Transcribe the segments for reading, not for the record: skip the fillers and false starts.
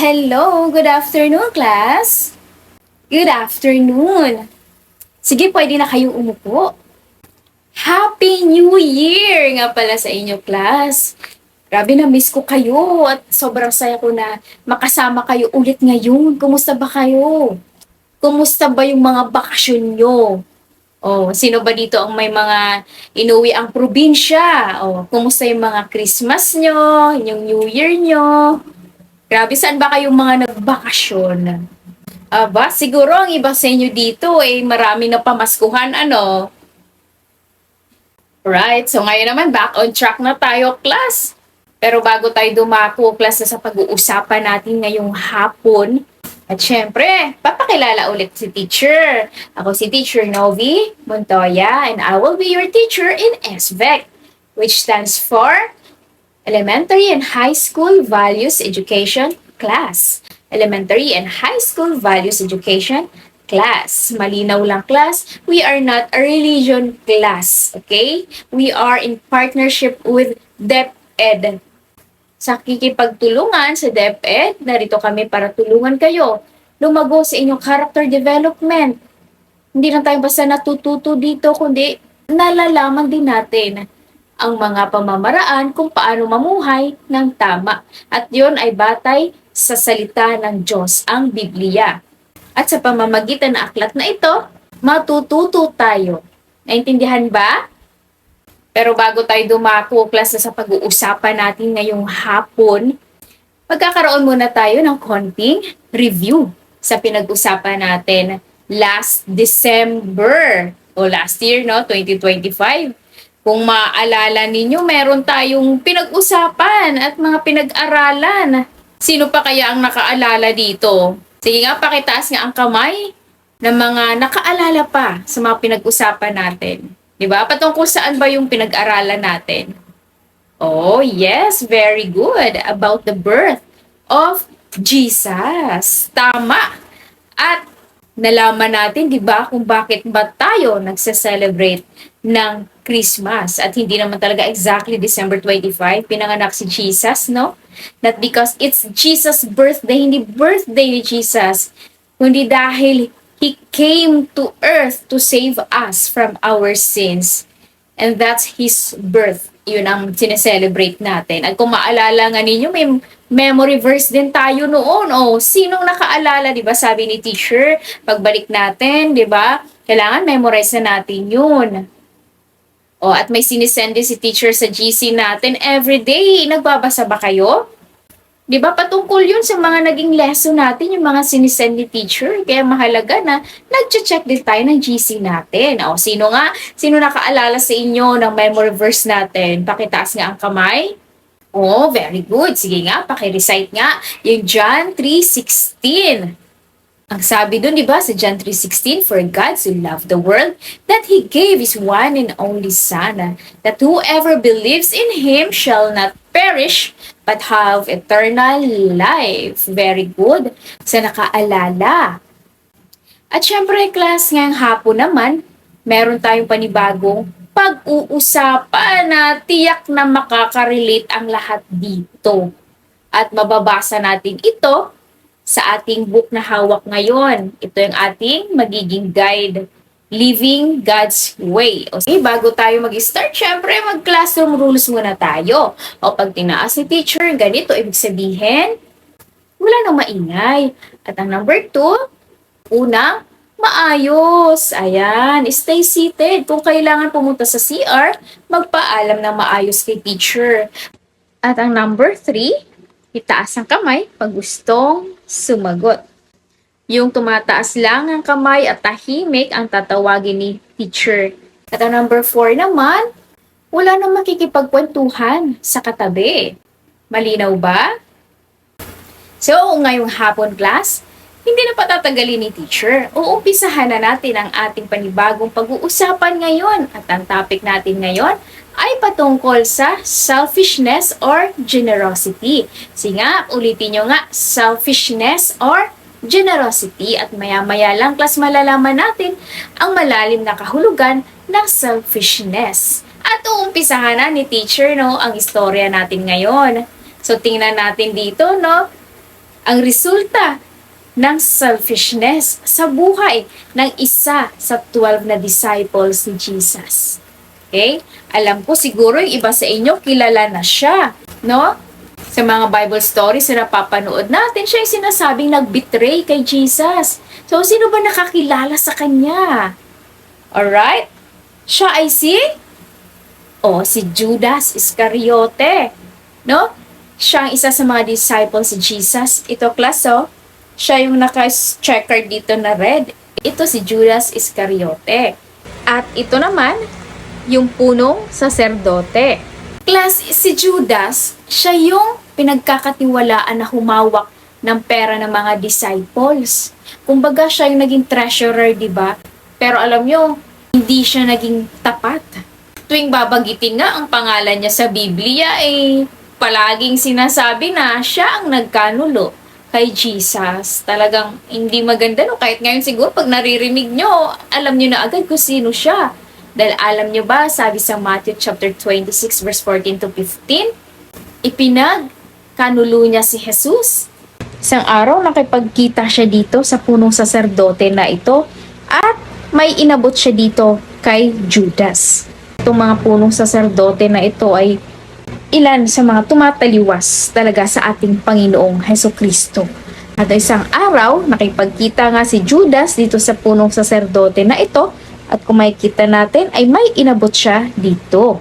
Hello! Good afternoon, class! Good afternoon! Sige, pwede na kayong umupo. Happy New Year nga pala sa inyo, class! Grabe na miss ko kayo at sobrang saya ko na makasama kayo ulit ngayon. Kumusta ba kayo? Kumusta ba yung mga bakasyon nyo? Oh, sino ba dito ang may mga inuwi ang probinsya? Oh, kumusta yung mga Christmas nyo, yung New Year nyo? Grabe, saan ba kayong mga nagbakasyon? Aba, siguro ang iba sa inyo dito marami na pamaskuhan, ano? Right, so ngayon naman back on track na tayo, class. Pero bago tayo dumako, class, na sa pag-uusapan natin ngayong hapon, at syempre, papakilala ulit si teacher. Ako si Teacher Novi Montoya and I will be your teacher in SVEC, which stands for Elementary and High School Values Education Class. Elementary and High School Values Education Class. Malinaw lang, class. We are not a religion class. Okay? We are in partnership with DepEd. Sa kikipagtulungan sa DepEd, narito kami para tulungan kayo lumago sa inyong character development. Hindi lang tayo basta natututo dito, kundi nalalaman din natin ang mga pamamaraan kung paano mamuhay ng tama. At yon ay batay sa salita ng Diyos, ang Biblia. At sa pamamagitan ng aklat na ito, matututo tayo. Naintindihan ba? Pero bago tayo dumako, class, na sa pag-uusapan natin ngayong hapon, magkakaroon muna tayo ng konting review sa pinag-usapan natin last December o last year, no, 2025. Kung maaalala ninyo, meron tayong pinag-usapan at mga pinag-aralan. Sino pa kaya ang nakaalala dito? Sige nga, pakitaas nga ang kamay ng mga nakaalala pa sa mga pinag-usapan natin. Diba? Patungkol saan ba yung pinag-aralan natin? Oh, yes, very good. About the birth of Jesus. Tama. At nalaman natin, di ba, kung bakit ba tayo nagse-celebrate ng Christmas. At hindi naman talaga exactly December 25, pinanganak si Jesus, no? Not because it's Jesus' birthday, hindi birthday ni Jesus, kundi dahil He came to earth to save us from our sins. And that's His birth. Yun ang sineselebrate natin. At kung maalala nga ninyo, may memory verse din tayo noon. O, sinong nakaalala, di ba? Sabi ni teacher, pagbalik natin, di ba? Kailangan memorize na natin yun. O, at may sinisend din si teacher sa GC natin everyday. Nagbabasa ba kayo? Di ba, patungkol yun sa mga naging lesson natin, yung mga sinisend ni teacher. Kaya mahalaga na nag-check din tayo ng GC natin. O, sino nakaalala sa inyo ng memory verse natin? Pakitaas nga ang kamay. Oh, very good. Sige nga, pakirecite nga yung John 3:16. Ang sabi dun, di ba, sa John 3:16, "For God so loved the world that He gave His one and only Son, that whoever believes in Him shall not perish, but have eternal life." Very good. Sa nakaalala. At syempre, class, ngayong hapon naman, meron tayong panibagong pag-uusapan na tiyak na makaka-relate ang lahat dito. At mababasa natin ito sa ating book na hawak ngayon. Ito yung ating magiging guide, Living God's Way. Okay, bago tayo mag-start, syempre mag-classroom rules muna tayo. O pag tinaas ni teacher, ganito, ibig sabihin, wala nang maingay. At ang number 2, unang, maayos. Ayan, stay seated. Kung kailangan pumunta sa CR, magpaalam ng maayos kay teacher. At ang number 3, itaas ang kamay pag gustong sumagot. Yung tumataas lang ang kamay at tahimik ang tatawagin ni teacher. At ang number 4 naman, wala nang makikipagkwentuhan sa katabi. Malinaw ba? So, ngayong hapon, class, hindi na patatagalin ni teacher. Uumpisahan na natin ang ating panibagong pag-uusapan ngayon. At ang topic natin ngayon ay patungkol sa selfishness or generosity. Sige nga, ulitin nyo nga, selfishness or generosity. At maya-maya lang, class, malalaman natin ang malalim na kahulugan ng selfishness. At uumpisahan na ni teacher, no, ang istorya natin ngayon. So, tingnan natin dito, no, ang resulta ng selfishness sa buhay ng isa sa 12 na disciples ni Jesus. Okay? Alam ko siguro yung iba sa inyo kilala na siya, no? Sa mga Bible stories na napapanood natin, siya yung sinasabing nag-betray kay Jesus. So, sino ba nakakilala sa kanya? Alright? Siya ay si Judas Iscariote. No? Siya ang isa sa mga disciples ni Jesus. Ito, class, siya yung naka-checker dito na red. Ito si Judas Iscariote. At ito naman, yung punong saserdote. Class, si Judas, siya yung pinagkakatiwalaan na humawak ng pera ng mga disciples. Kumbaga, siya yung naging treasurer, di ba? Pero alam nyo, hindi siya naging tapat. Tuwing babagitin nga ang pangalan niya sa Biblia, palaging sinasabi na siya ang nagkanulo kay Jesus. Talagang hindi maganda, no? Kahit ngayon siguro pag naririnig nyo, alam nyo na agad kung sino siya. Dahil alam nyo ba, sabi sa Matthew chapter 26 verse 14 to 15, ipinagkanulo niya si Jesus. Isang araw nakipagkita siya dito sa punong saserdote na ito at may inabot siya dito kay Judas. Itong mga punong saserdote na ito ay ilan sa mga tumataliwas talaga sa ating Panginoong Hesukristo. At isang araw, nakipagkita nga si Judas dito sa punong saserdote na ito at kung makikita natin ay may inabot siya dito.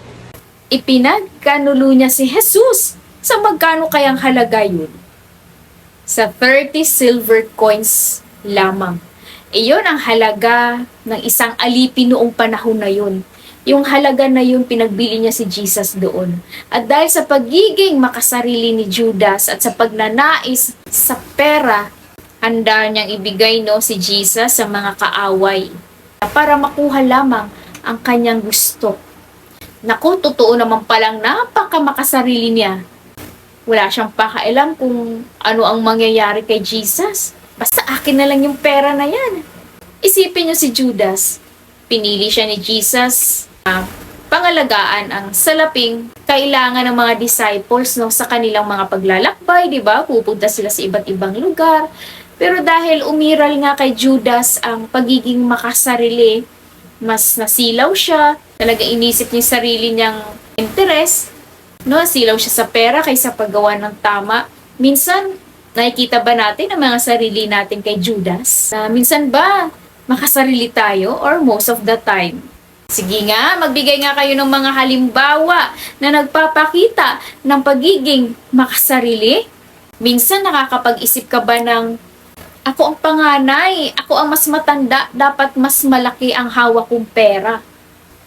Ipinagkanulo niya si Jesus. Sa magkano kayang halaga yun? Sa 30 silver coins lamang. Iyon ang halaga ng isang alipin noong panahon na yun. Yung halaga na yun, pinagbili niya si Jesus doon. At dahil sa pagiging makasarili ni Judas at sa pagnanais sa pera, handa niyang ibigay si Jesus sa mga kaaway para makuha lamang ang kanyang gusto. Naku, totoo naman palang napakamakasarili niya. Wala siyang pakailam kung ano ang mangyayari kay Jesus. Basta akin na lang yung pera na yan. Isipin niyo si Judas. Pinili siya ni Jesus pangalagaan ang salaping kailangan ng mga disciples sa kanilang mga paglalakbay, di ba? Pupunta sila sa iba't ibang lugar. Pero dahil umiral nga kay Judas ang pagiging makasarili, mas nasilaw siya, talaga inisip niya yung sarili niyang interes, silaw siya sa pera kaysa paggawa ng tama. Minsan, nakikita ba natin ang mga sarili natin kay Judas? Minsan ba makasarili tayo or most of the time? Sige nga, magbigay nga kayo ng mga halimbawa na nagpapakita ng pagiging makasarili. Minsan nakakapag-isip ka ba ng, ako ang panganay, ako ang mas matanda, dapat mas malaki ang hawak kong pera.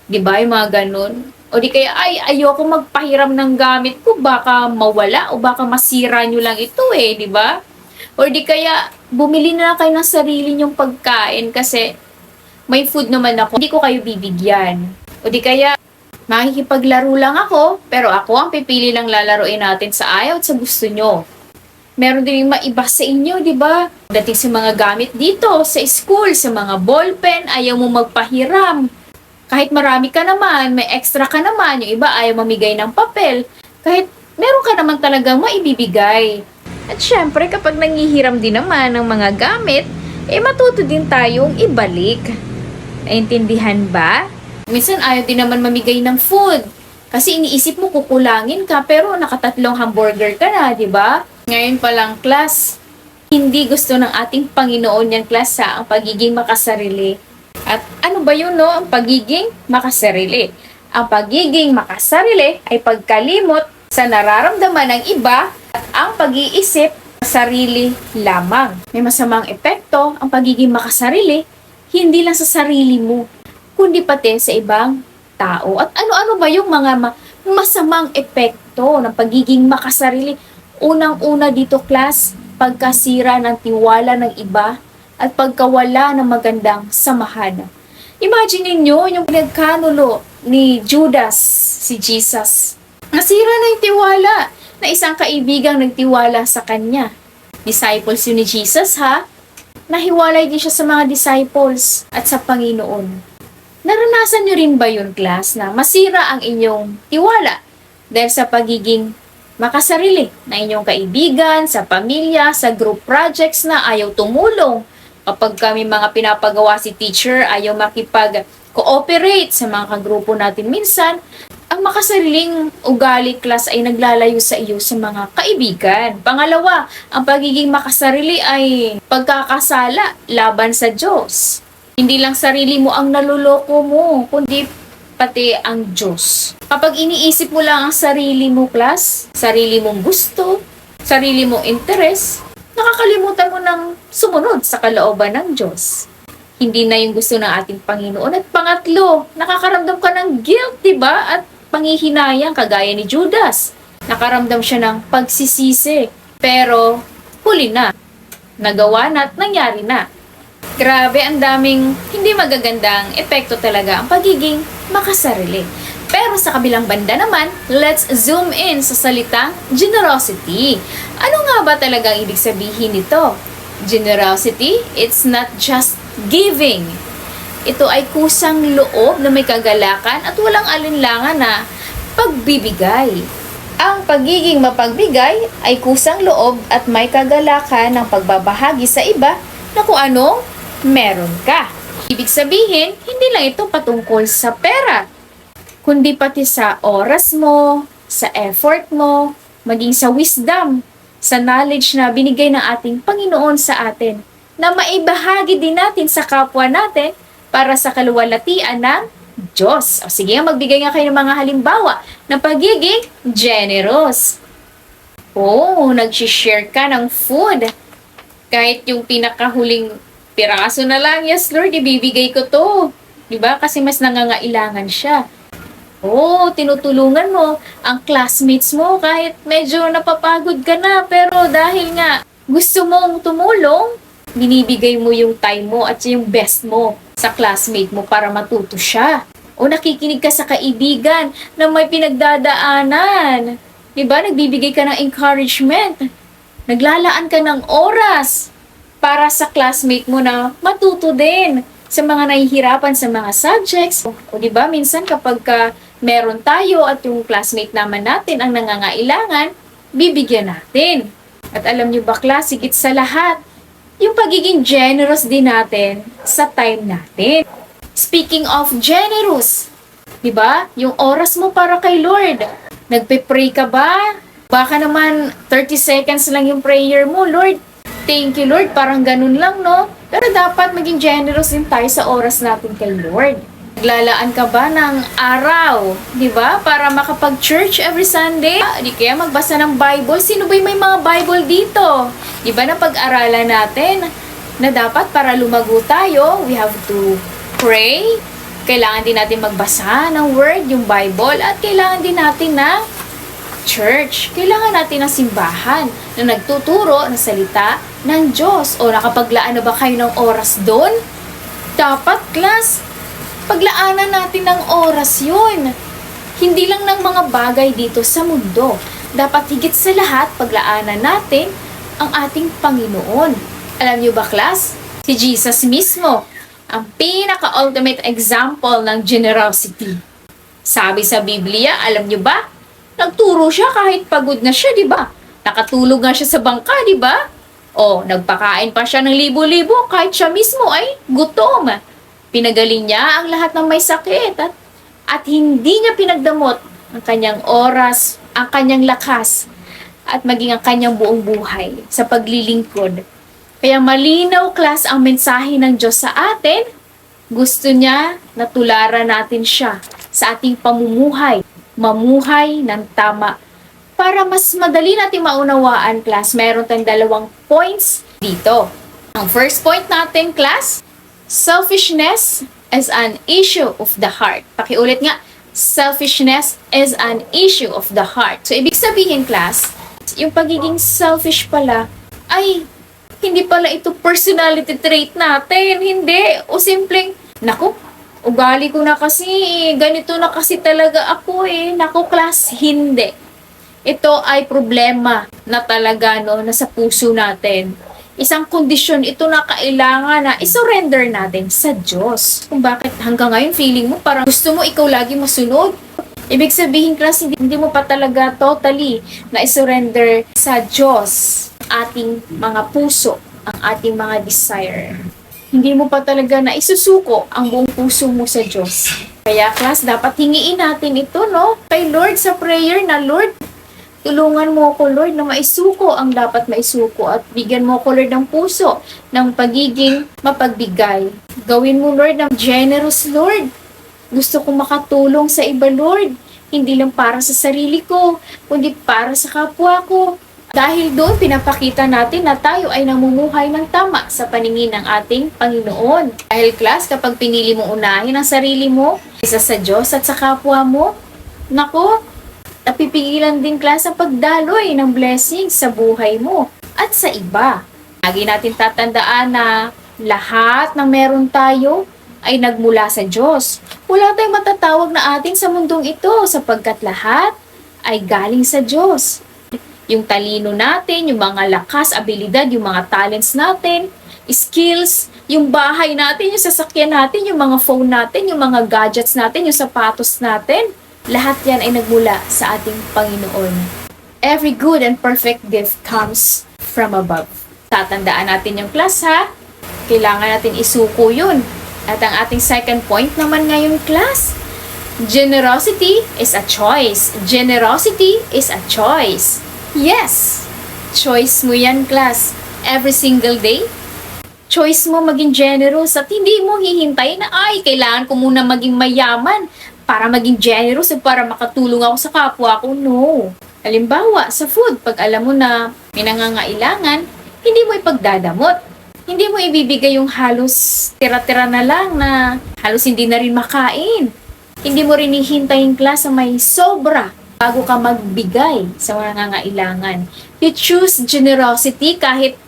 Diba yung mga ganun? O di kaya, ayoko magpahiram ng gamit ko, baka mawala o baka masira nyo lang ito diba? O di kaya, bumili na lang kayo ng sarili nyong pagkain kasi may food naman ako, hindi ko kayo bibigyan. O di kaya, makikipaglaro lang ako, pero ako ang pipili lang lalaroin natin sa ayaw at sa gusto nyo. Meron din yung maiba sa inyo, di ba? Dating sa mga gamit dito, sa school, sa mga ballpen, ayaw mo magpahiram. Kahit marami ka naman, may extra ka naman, yung iba ayaw mamigay ng papel. Kahit meron ka naman talagang maibibigay. At syempre, kapag nangihiram din naman ng mga gamit, matuto din tayong ibalik. Naintindihan ba? Minsan ayaw din naman mamigay ng food. Kasi iniisip mo kukulangin ka pero nakatatlong hamburger ka na, di ba? Ngayon pa lang, class, hindi gusto ng ating Panginoon yung class ang pagiging makasarili. At ano ba yun, ang pagiging makasarili? Ang pagiging makasarili ay pagkalimot sa nararamdaman ng iba at ang pag-iisip sa sarili lamang. May masamang epekto ang pagiging makasarili, hindi lang sa sarili mo, kundi pati sa ibang tao. At ano-ano ba yung mga masamang epekto ng pagiging makasarili? Unang-una dito, class, pagkasira ng tiwala ng iba at pagkawala ng magandang samahan. Imagine niyo yung pinagkanulo ni Judas, si Jesus. Nasira na yung tiwala na isang kaibigang nagtiwala sa kanya. Disciples yun ni Jesus, Nahiwalay din siya sa mga disciples at sa Panginoon. Naranasan niyo rin ba yun, class, na masira ang inyong tiwala dahil sa pagiging makasarili na inyong kaibigan, sa pamilya, sa group projects na ayaw tumulong. Kapag kami mga pinapagawa si teacher, ayaw makipag-cooperate sa mga kagrupo natin minsan, ang makasariling ugali class ay naglalayo sa iyo sa mga kaibigan. Pangalawa, ang pagiging makasarili ay pagkakasala laban sa Diyos. Hindi lang sarili mo ang naluloko mo, kundi pati ang Diyos. Kapag iniisip mo lang ang sarili mo, class, sarili mong gusto, sarili mong interes, nakakalimutan mo ng sumunod sa kalooban ng Diyos. Hindi na yung gusto ng ating Panginoon. At pangatlo, nakakaramdam ka ng guilt, diba? At panghihinayang kagaya ni Judas. Nakaramdam siya ng pagsisisi. Pero, huli na. Nagawa na at nangyari na. Grabe, ang daming hindi magagandang epekto talaga ang pagiging makasarili. Pero sa kabilang banda naman, let's zoom in sa salitang generosity. Ano nga ba talagang ibig sabihin nito? Generosity, it's not just giving. Ito ay kusang loob na may kagalakan at walang alinlangan na pagbibigay. Ang pagiging mapagbigay ay kusang loob at may kagalakan ng pagbabahagi sa iba na kung anong meron ka. Ibig sabihin, hindi lang ito patungkol sa pera, kundi pati sa oras mo, sa effort mo, maging sa wisdom, sa knowledge na binigay ng ating Panginoon sa atin, na maibahagi din natin sa kapwa natin para sa kaluwalhatian ng Diyos. O sige, magbigay nga kayo ng mga halimbawa ng pagiging generous. Nag-share ka ng food. Kahit yung pinakahuling piraso na lang, yes Lord, ibibigay ko to. Diba? Kasi mas nangangailangan siya. Tinutulungan mo ang classmates mo kahit medyo napapagod ka na, pero dahil nga gusto mong tumulong, binibigay mo yung time mo at yung best mo sa classmate mo para matuto siya. Nakikinig ka sa kaibigan na may pinagdadaanan. Diba? Nagbibigay ka ng encouragement. Naglalaan ka ng oras para sa classmate mo na matuto din sa mga nahihirapan sa mga subjects. Diba? Minsan kapag meron tayo at yung classmate naman natin ang nangangailangan, bibigyan natin. At alam nyo ba, class, higit sa lahat, yung pagiging generous din natin sa time natin. Speaking of generous, diba? Yung oras mo para kay Lord. Nagpe-pray ka ba? Baka naman 30 seconds lang yung prayer mo. Lord, thank you Lord. Parang ganun lang, no? Pero dapat maging generous din tayo sa oras natin kay Lord. Naglalaan ka ba ng araw, diba? Para makapag-church every Sunday? Di kaya magbasa ng Bible? Sino ba may mga Bible dito? Diba na pag-aralan natin na dapat para lumago tayo, we have to pray. Kailangan din natin magbasa ng word, yung Bible, at kailangan din natin na church. Kailangan natin ng simbahan na nagtuturo ng salita ng Diyos. Nakapaglaan na ba kayo ng oras doon? Dapat, class, paglaanan natin ng oras yun. Hindi lang ng mga bagay dito sa mundo. Dapat higit sa lahat, paglaanan natin ang ating Panginoon. Alam niyo ba, class? Si Jesus mismo, ang pinaka-ultimate example ng generosity. Sabi sa Biblia, alam niyo ba? Nagturo siya kahit pagod na siya, di ba? Nakatulog nga siya sa bangka, di ba? Nagpakain pa siya ng libo-libo kahit siya mismo ay gutom. Pinagaling niya ang lahat ng may sakit at hindi niya pinagdamot ang kanyang oras, ang kanyang lakas, at maging ang kanyang buong buhay sa paglilingkod. Kaya malinaw, class, ang mensahe ng Diyos sa atin. Gusto niya na tularan natin siya sa ating pamumuhay, mamuhay ng tama. Para mas madali natin maunawaan, class, meron tayong dalawang points dito. Ang first point natin, class, selfishness is an issue of the heart. Pakiulit nga, selfishness is an issue of the heart. So, ibig sabihin, class, yung pagiging selfish pala ay hindi pala ito personality trait natin. Hindi. O simpleng, naku, ugali ko na kasi, ganito na kasi talaga ako Naku, class, hindi. Ito ay problema na talaga, no, nasa puso natin. Isang kondisyon ito na kailangan na isurrender natin sa Diyos. Kung bakit hanggang ngayon feeling mo parang gusto mo ikaw lagi masunod. Ibig sabihin, class, hindi mo pa talaga totally na isurrender sa Diyos ang ating mga puso, ang ating mga desire. Hindi mo pa talaga na isusuko ang buong puso mo sa Diyos. Kaya, class, dapat hingiin natin ito, no? Kay Lord sa prayer na, Lord, tulungan mo ako, Lord, na maisuko ang dapat maisuko at bigyan mo ako, Lord, ng puso, ng pagiging mapagbigay. Gawin mo, Lord, ng generous, Lord. Gusto kong makatulong sa iba, Lord. Hindi lang para sa sarili ko, kundi para sa kapwa ko. Dahil doon, pinapakita natin na tayo ay namumuhay ng tama sa paningin ng ating Panginoon. Dahil, class, kapag pinili mo unahin ang sarili mo, isa sa Diyos at sa kapwa mo, nako, napipigilan din, class, ang pagdaloy ng blessings sa buhay mo at sa iba. Lagi natin tatandaan na lahat ng meron tayo ay nagmula sa Diyos. Wala tayong matatawag na atin sa mundong ito sapagkat lahat ay galing sa Diyos. Yung talino natin, yung mga lakas, abilidad, yung mga talents natin, skills, yung bahay natin, yung sasakyan natin, yung mga phone natin, yung mga gadgets natin, yung sapatos natin, lahat yan ay nagmula sa ating Panginoon. Every good and perfect gift comes from above. Tatandaan natin yung class, ha? Kailangan natin isuko yun. At ang ating second point naman ngayon, class, generosity is a choice. Generosity is a choice. Yes! Choice mo yan, class. Every single day, choice mo maging generous at hindi mo hihintay na, ay, kailangan ko muna maging mayaman para maging generous at para makatulong ako sa kapwa ko. No. Halimbawa, sa food, pag alam mo na may nangangailangan, hindi mo ipagdadamot. Hindi mo ibibigay yung halos tira-tira na lang na halos hindi na rin makain. Hindi mo rin hihintayin, class, na may sobra bago ka magbigay sa mga nangangailangan. You choose generosity kahit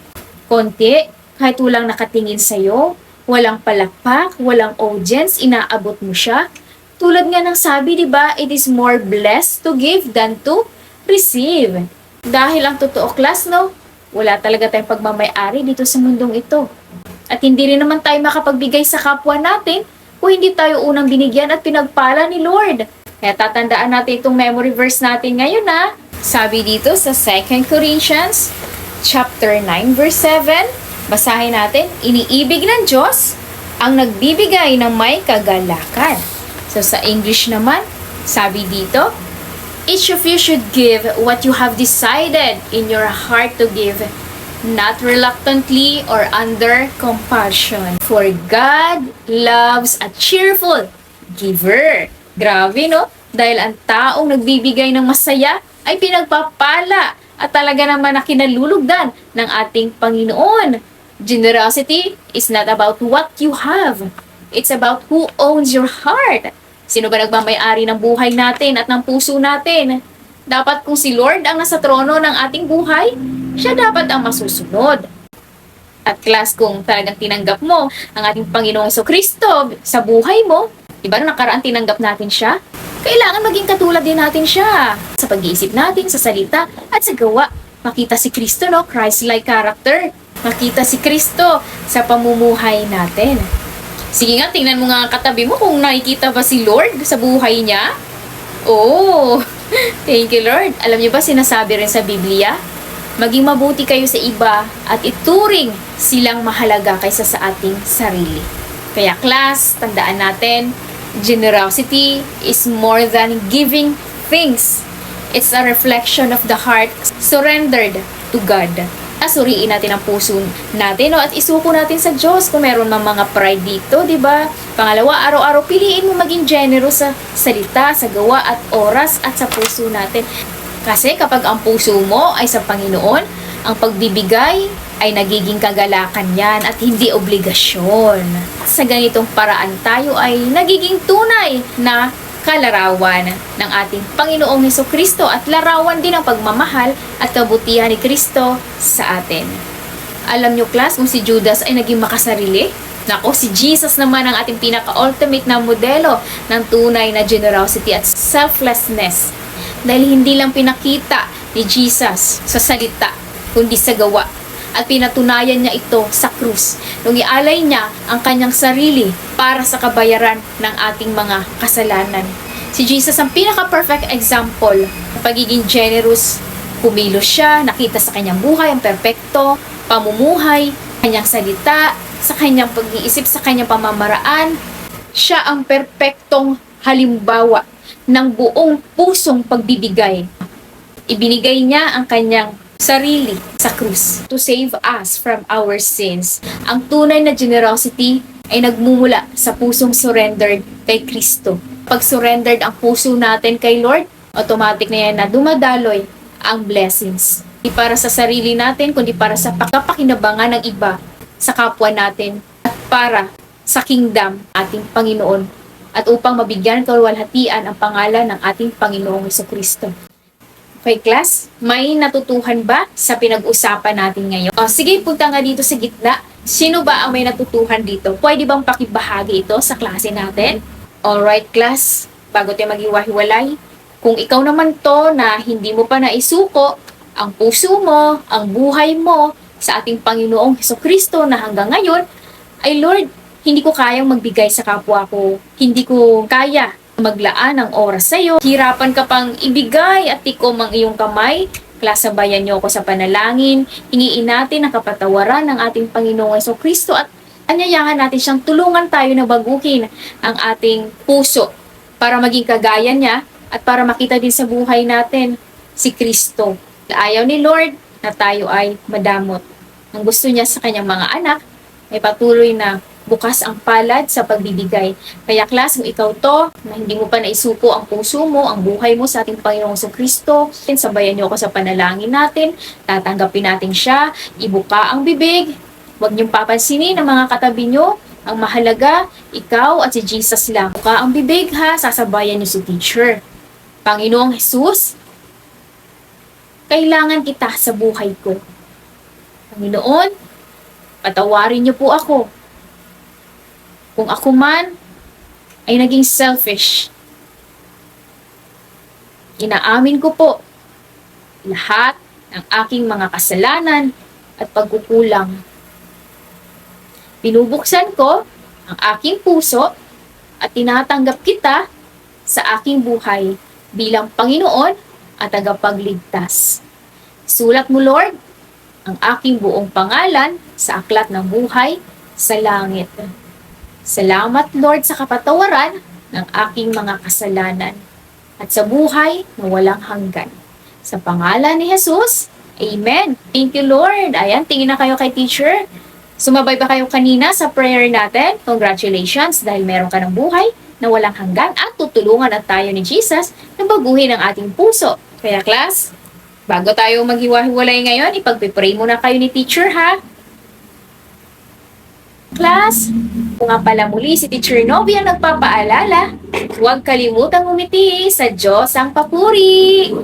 konti, kahit walang nakatingin sa'yo, walang palakpak, walang audience, inaabot mo siya. Tulad nga ng sabi, di ba, it is more blessed to give than to receive. Dahil ang totoo, class, no? Wala talaga tayong pagmamay-ari dito sa mundong ito. At hindi rin naman tayo makapagbigay sa kapwa natin kung hindi tayo unang binigyan at pinagpala ni Lord. Kaya tatandaan natin itong memory verse natin ngayon, ha? Sabi dito sa 2 Corinthians chapter 9 verse 7, basahin natin, iniibig ng Diyos ang nagbibigay ng may kagalakan. So sa English naman, sabi dito, each of you should give what you have decided in your heart to give, not reluctantly or under compulsion. For God loves a cheerful giver. Grabe, no? Dahil ang taong nagbibigay ng masaya ay pinagpapala at talaga naman na kinalulugdan ng ating Panginoon. Generosity is not about what you have. It's about who owns your heart. Sino ba nagmamay-ari ng buhay natin at ng puso natin? Dapat kung si Lord ang nasa trono ng ating buhay, siya dapat ang masusunod. At class, kung talagang tinanggap mo ang ating Panginoong Jesucristo sa buhay mo, diba nung nakaraan tinanggap natin siya? Kailangan maging katulad din natin siya sa pag-iisip natin, sa salita, at sa gawa. Makita si Kristo, no? Christ-like character. Makita si Kristo sa pamumuhay natin. Sige nga, tingnan mo nga ang katabi mo kung nakikita ba si Lord sa buhay niya. Oh, thank you, Lord. Alam niyo ba, sinasabi rin sa Biblia, maging mabuti kayo sa iba at ituring silang mahalaga kaysa sa ating sarili. Kaya class, tandaan natin, generosity is more than giving things. It's a reflection of the heart surrendered to God. Suriin natin ang puso natin, no? At isuko natin sa Diyos kung meron mang mga pride dito, di ba? Pangalawa, araw-araw piliin mo maging generous sa salita, sa gawa at oras at sa puso natin. Kasi kapag ang puso mo ay sa Panginoon, ang pagbibigay ay nagiging kagalakan yan at hindi obligasyon. Sa ganitong paraan tayo ay nagiging tunay na kalarawan ng ating Panginoong Hesukristo at larawan din ang pagmamahal at kabutihan ni Kristo sa atin. Alam nyo, class, kung si Judas ay naging makasarili, nako, si Jesus naman ang ating pinaka-ultimate na modelo ng tunay na generosity at selflessness. Dahil hindi lang pinakita ni Jesus sa salita, kundi sa gawa. At pinatunayan niya ito sa krus nung ialay niya ang kanyang sarili para sa kabayaran ng ating mga kasalanan. Si Jesus ang pinaka-perfect example ng pagiging generous. Kumilos siya, nakita sa kanyang buhay ang perpekto, pamumuhay, kanyang salita, sa kanyang pag-iisip, sa kanyang pamamaraan. Siya ang perpektong halimbawa ng buong pusong pagbibigay. Ibinigay niya ang kanyang sarili sa krus to save us from our sins. Ang tunay na generosity ay nagmumula sa pusong surrendered kay Kristo. Pag surrendered ang puso natin kay Lord, automatic na yan na dumadaloy ang blessings. Hindi para sa sarili natin, kundi para sa pakapakinabangan ng iba sa kapwa natin at para sa kingdom ating Panginoon at upang mabigyan kaluwalhatian ang pangalan ng ating Panginoong Jesucristo. Okay, class? May natutuhan ba sa pinag-usapan natin ngayon? Sige, punta nga dito sa gitna. Sino ba ang may natutuhan dito? Pwede bang pakibahagi ito sa klase natin? Alright, class. Bago tayo maghiwa-hiwalay, kung ikaw naman to na hindi mo pa naisuko ang puso mo, ang buhay mo sa ating Panginoong Jesucristo na hanggang ngayon, ay Lord, hindi ko kayang magbigay sa kapwa ko. Hindi ko kaya maglaan ng oras sa iyo. Hirapan ka pang ibigay at tikom ang iyong kamay. Klasabayan niyo ako sa panalangin. Hingiin natin ang kapatawaran ng ating Panginoong Jesucristo at anyayahan natin siyang tulungan tayo na baguhin ang ating puso para maging kagaya niya at para makita din sa buhay natin si Kristo. Ayaw ni Lord na tayo ay madamot. Ang gusto niya sa kanyang mga anak ay patuloy na bukas ang palad sa pagbibigay. Kaya class, kung ikaw to, na hindi mo pa naisuko ang puso mo, ang buhay mo sa ating Panginoong Jesucristo, sabayan niyo ako sa panalangin natin, tatanggapin natin siya, ibuka ang bibig, huwag niyong papansinin ang mga katabi niyo, ang mahalaga, ikaw at si Jesus lang. Buka ang bibig ha, sasabayan niyo si teacher. Panginoong Jesus, kailangan kita sa buhay ko. Panginoon, patawarin niyo po ako. Kung ako man ay naging selfish, inaamin ko po lahat ng aking mga kasalanan at pagkukulang. Binubuksan ko ang aking puso at tinatanggap kita sa aking buhay bilang Panginoon at tagapagligtas. Sulat mo, Lord, ang aking buong pangalan sa aklat ng buhay sa langit. Salamat, Lord, sa kapatawaran ng aking mga kasalanan at sa buhay na walang hanggan. Sa pangalan ni Jesus, Amen. Thank you, Lord. Ayan, tingin na kayo kay teacher. Sumabay ba kayo kanina sa prayer natin? Congratulations dahil meron ka ng buhay na walang hanggan at tutulungan at tayo ni Jesus na baguhin ang ating puso. Kaya class, bago tayo maghiwa-hiwalay ngayon, ipagpipray muna kayo ni teacher ha. Class, kung nga pala muli si Teacher Novi ang nagpapaalala, huwag kalimutang umiti sa Diyos ang papuri!